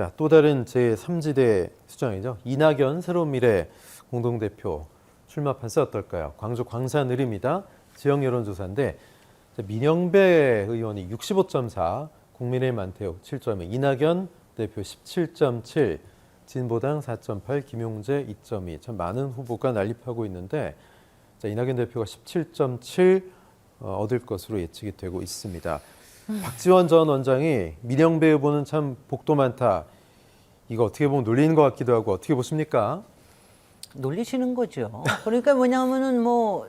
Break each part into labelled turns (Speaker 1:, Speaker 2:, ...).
Speaker 1: 자, 또 다른 제3지대 수장이죠. 이낙연 새로운 미래 공동대표 출마 판세 어떨까요? 광주 광산을입니다. 지역 여론조사인데 민영배 의원이 65.4, 국민의힘 안태욱 7.2, 이낙연 대표 17.7, 진보당 4.8, 김용재 2.2. 참 많은 후보가 난립하고 있는데 자, 이낙연 대표가 17.7 얻을 것으로 예측이 되고 있습니다. 박지원 전 원장이 민영배 후보는 참 복도 많다. 이거 어떻게 보면 놀리는 것 같기도 하고 어떻게 보십니까?
Speaker 2: 놀리시는 거죠. 그러니까 뭐냐면은 뭐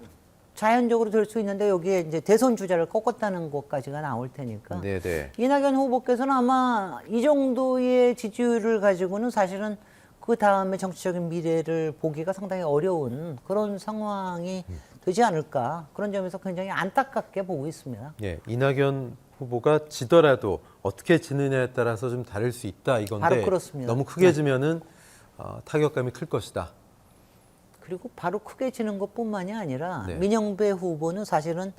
Speaker 2: 자연적으로 될 수 있는데 여기에 이제 대선 주자를 꺾었다는 것까지가 나올 테니까.
Speaker 1: 네네.
Speaker 2: 이낙연 후보께서는 아마 이 정도의 지지율을 가지고는 사실은 그 다음에 정치적인 미래를 보기가 상당히 어려운 그런 상황이 되지 않을까. 그런 점에서 굉장히 안타깝게 보고 있습니다.
Speaker 1: 예, 이낙연 후보가 지더라도 어떻게 지느냐에 따라서 좀 다를 수 있다 이건데
Speaker 2: 바로 그렇습니다.
Speaker 1: 너무 크게 지면은 타격감이 클 것이다.
Speaker 2: 그리고 바로 크게 지는 것뿐만이 아니라
Speaker 1: 네.
Speaker 2: 민영배 후보는 사실은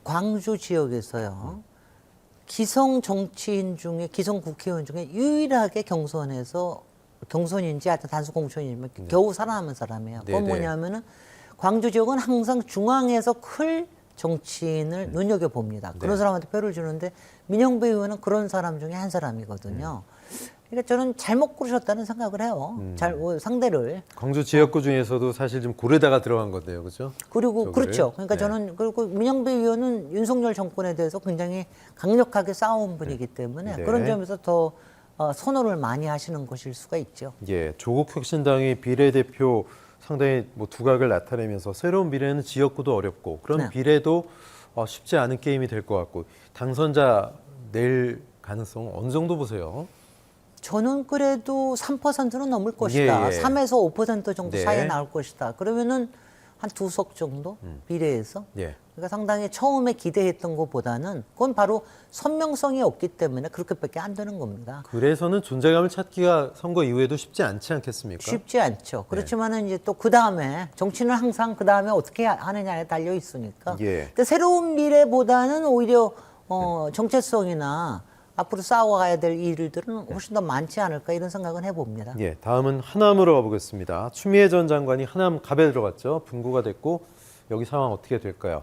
Speaker 2: 광주 지역에서요. 기성 정치인 중에 기성 국회의원 중에 유일하게 경선인지 하여튼 단수 공천이지만 겨우 살아남은 사람이에요. 그건
Speaker 1: 네, 네.
Speaker 2: 뭐냐면은 광주 지역은 항상 중앙에서 클 정치인을 눈여겨봅니다. 그런
Speaker 1: 네.
Speaker 2: 사람한테 표를 주는데 민영배 의원은 그런 사람 중에 한 사람이거든요. 그러니까 저는 잘못 고르셨다는 생각을 해요. 상대를.
Speaker 1: 광주 지역구 중에서도 사실 좀 고르다가 들어간 건데요, 그렇죠?
Speaker 2: 그리고
Speaker 1: 저거를.
Speaker 2: 그렇죠. 그러니까
Speaker 1: 네.
Speaker 2: 저는 그리고 민영배 의원은 윤석열 정권에 대해서 굉장히 강력하게 싸운 분이기 때문에
Speaker 1: 네.
Speaker 2: 그런 점에서 더 선호를 많이 하시는 것일 수가 있죠.
Speaker 1: 예, 조국 혁신당이 비례대표 상당히 뭐 두각을 나타내면서 새로운 미래는 지역구도 어렵고 그런
Speaker 2: 네.
Speaker 1: 비례도 쉽지 않은 게임이 될 것 같고 당선자 낼 가능성 어느 정도 보세요?
Speaker 2: 저는 그래도 3%는 넘을 것이다.
Speaker 1: 예, 예.
Speaker 2: 3에서 5% 정도
Speaker 1: 네.
Speaker 2: 사이에 나올 것이다. 그러면은 한 2석 정도 비례해서.
Speaker 1: 예.
Speaker 2: 그러니까 상당히 처음에 기대했던 것보다는 그건 바로 선명성이 없기 때문에 그렇게밖에 안 되는 겁니다.
Speaker 1: 그래서는 존재감을 찾기가 선거 이후에도 쉽지 않지 않겠습니까?
Speaker 2: 쉽지 않죠. 그렇지만은 이제 또 그 다음에 정치는 항상 그 다음에 어떻게 하느냐에 달려 있으니까.
Speaker 1: 예.
Speaker 2: 근데 새로운 미래보다는 오히려 정체성이나 앞으로 싸워가야 될 일들은 훨씬 더 많지 않을까 이런 생각은 해봅니다.
Speaker 1: 예, 다음은 하남으로 가보겠습니다. 추미애 전 장관이 하남 갑에 들어갔죠. 분구가 됐고 여기 상황 어떻게 될까요?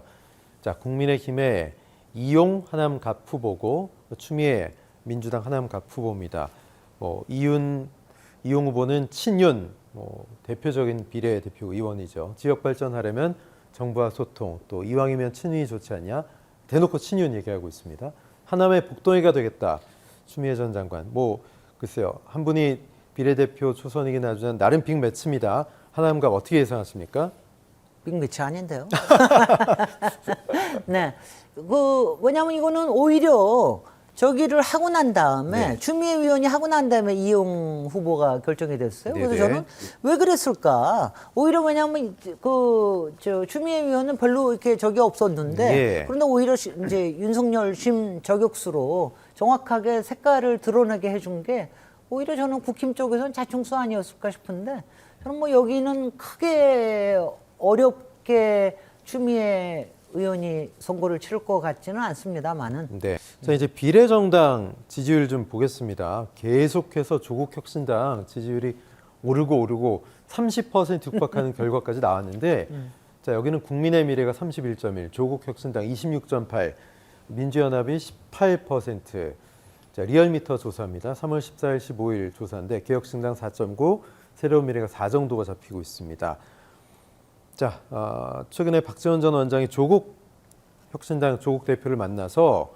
Speaker 1: 자, 국민의힘의 이용 하남 갑 후보고 추미애 민주당 하남 갑 후보입니다. 이용 후보는 친윤 대표적인 비례대표 의원이죠. 지역 발전하려면 정부와 소통, 또 이왕이면 친윤이 좋지 않냐? 대놓고 친윤 얘기하고 있습니다. 하남의 복덩이가 되겠다. 추미애 전 장관. 글쎄요. 한 분이 비례대표 초선이긴 하지만 나름 빅매치입니다. 하남갑 어떻게 예상하십니까?
Speaker 2: 빅매치 아닌데요. 네. 왜냐면 이거는 오히려 저기를 하고 난 다음에
Speaker 1: 네.
Speaker 2: 추미애 위원이 하고 난 다음에 이용 후보가 결정이 됐어요. 그래서
Speaker 1: 네네.
Speaker 2: 저는 왜 그랬을까? 오히려 왜냐면 추미애 위원은 별로 이렇게 적이 없었는데
Speaker 1: 예.
Speaker 2: 그런데 오히려 이제 윤석열 심 저격수로 정확하게 색깔을 드러내게 해준 게 오히려 저는 국힘 쪽에서는 자충수 아니었을까 싶은데 저는 뭐 여기는 크게 어렵게 추미애 의원이 선거를 치를 것 같지는 않습니다만은.
Speaker 1: 네. 자, 이제 비례정당 지지율 좀 보겠습니다. 계속해서 조국 혁신당 지지율이 오르고 30% 육박하는 결과까지 나왔는데 자, 여기는 국민의 미래가 31.1, 조국 혁신당 26.8, 민주연합이 18%. 자, 리얼미터 조사입니다. 3월 14일, 15일 조사인데 개혁신당 4.9, 새로운 미래가 4 정도가 잡히고 있습니다. 자, 최근에 박지원 전 원장이 조국 혁신당 조국 대표를 만나서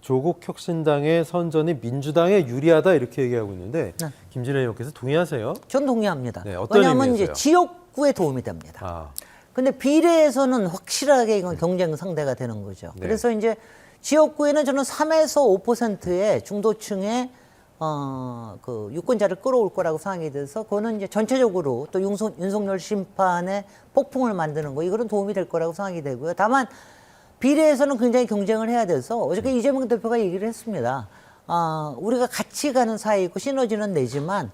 Speaker 1: 조국 혁신당의 선전이 민주당에 유리하다 이렇게 얘기하고 있는데
Speaker 2: 네.
Speaker 1: 김진애 의원께서 동의하세요?
Speaker 2: 전 동의합니다.
Speaker 1: 네, 어떤
Speaker 2: 왜냐하면
Speaker 1: 의미에서요?
Speaker 2: 이제 지역구에 도움이 됩니다.
Speaker 1: 아,
Speaker 2: 근데 비례에서는 확실하게 이건 경쟁 상대가 되는 거죠.
Speaker 1: 네.
Speaker 2: 그래서 이제 지역구에는 저는 3에서 5%의 중도층의 그 유권자를 끌어올 거라고 생각이 돼서 그거는 이제 전체적으로 또 윤석열 심판의 폭풍을 만드는 거 이거는 도움이 될 거라고 생각이 되고요. 다만 비례에서는 굉장히 경쟁을 해야 돼서 어저께 이재명 대표가 얘기를 했습니다. 우리가 같이 가는 사이고 시너지는 내지만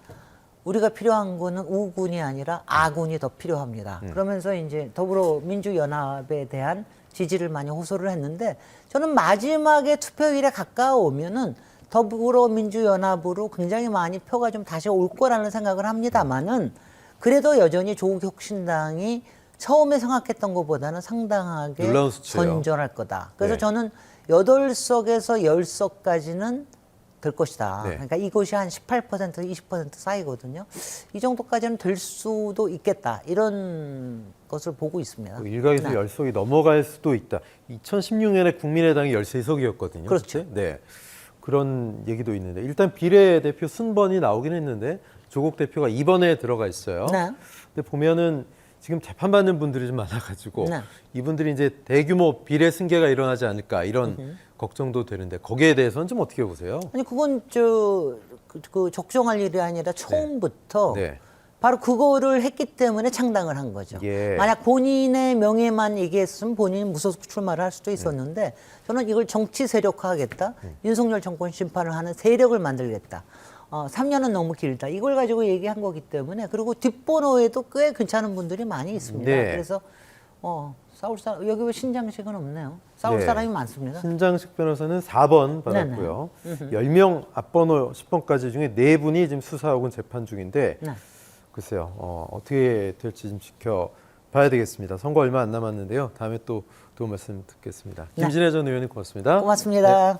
Speaker 2: 우리가 필요한 거는 우군이 아니라 아군이 더 필요합니다. 그러면서 이제 더불어민주연합에 대한 지지를 많이 호소를 했는데 저는 마지막에 투표일에 가까워오면은 더불어민주연합으로 굉장히 많이 표가 좀 다시 올 거라는 생각을 합니다만은 그래도 여전히 조국 혁신당이 처음에 생각했던 것보다는 상당하게
Speaker 1: 놀라운 수치예요.
Speaker 2: 건전할 거다. 그래서
Speaker 1: 네.
Speaker 2: 저는 8석에서 10석까지는 될 것이다.
Speaker 1: 네.
Speaker 2: 그러니까 이것이 한 18%, 20% 사이거든요. 이 정도까지는 될 수도 있겠다. 이런 것을 보고 있습니다.
Speaker 1: 일각에서
Speaker 2: 네.
Speaker 1: 10석이 넘어갈 수도 있다. 2016년에 국민의당이 13석이었거든요.
Speaker 2: 그렇죠.
Speaker 1: 네. 그런 얘기도 있는데 일단 비례대표 순번이 나오긴 했는데 조국 대표가 2번에 들어가 있어요.
Speaker 2: 네.
Speaker 1: 근데 보면은 지금 재판받는 분들이 좀 많아가지고
Speaker 2: 네.
Speaker 1: 이분들이 이제 대규모 비례 승계가 일어나지 않을까 이런 걱정도 되는데 거기에 대해서는 좀 어떻게 보세요?
Speaker 2: 아니 그건 그 적정할 일이 아니라 처음부터
Speaker 1: 네.
Speaker 2: 바로 그거를 했기 때문에 창당을 한 거죠.
Speaker 1: 예.
Speaker 2: 만약 본인의 명예만 얘기했으면 본인이 무소속 출마를 할 수도 있었는데 저는 이걸 정치 세력화하겠다. 윤석열 정권 심판을 하는 세력을 만들겠다. 3년은 너무 길다. 이걸 가지고 얘기한 거기 때문에 그리고 뒷번호에도 꽤 괜찮은 분들이 많이 있습니다.
Speaker 1: 네.
Speaker 2: 그래서 싸울 사람 여기 왜 신장식은 없네요. 싸울
Speaker 1: 네.
Speaker 2: 사람이 많습니다.
Speaker 1: 신장식 변호사는 4번 받았고요. 10명 앞번호 10번까지 중에 4분이 지금 수사 혹은 재판 중인데
Speaker 2: 네.
Speaker 1: 글쎄요. 어떻게 될지 좀 지켜봐야 되겠습니다. 선거 얼마 안 남았는데요. 다음에 또 도움 말씀 듣겠습니다.
Speaker 2: 네.
Speaker 1: 김진애 전 의원님 고맙습니다.
Speaker 2: 고맙습니다.
Speaker 1: 네.